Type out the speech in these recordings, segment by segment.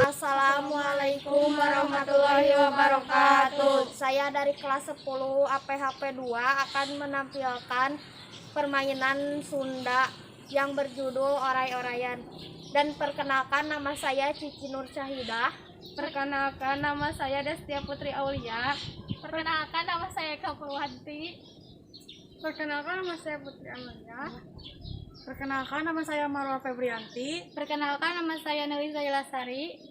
Assalamualaikum warahmatullahi wabarakatuh. Saya dari kelas 10 APHP 2 akan menampilkan permainan Sunda yang berjudul Oray-Orayan. Dan perkenalkan, nama saya Cici Nur Syahidah. Perkenalkan, nama saya Destia Putri Aulia. Perkenalkan, nama saya Eka Purwanti. Perkenalkan, nama saya Putri Amalia. Perkenalkan, nama saya Marwa Febrianti. Perkenalkan, nama saya Nelisa Ilasari.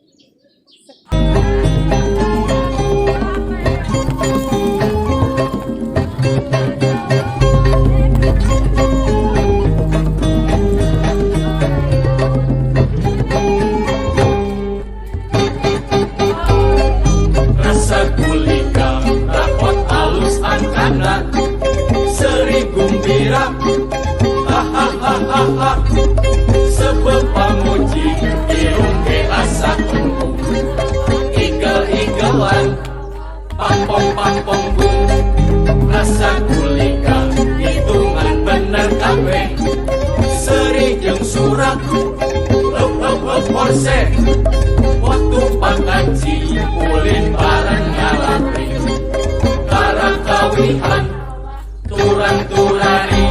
Rasa gulika, rapot alus angkana, seri gumbira, hahaha, sebab pamuji irung ke asa tunggu, igel-igelan, pampong-pampong bung. Rasa gulika, hitungan bener kabeh, seri jeung surak, porse, waktu pakaji, ulin bareng ngalapri, karang kawihan, turang-turari.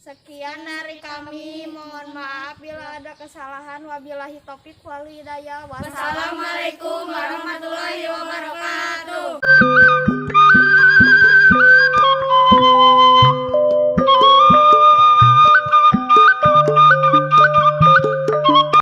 Sekian dari kami, mohon maaf bila ada kesalahan. Wabillahi taufik wal hidayah. Wassalamualaikum warahmatullahi wabarakatuh.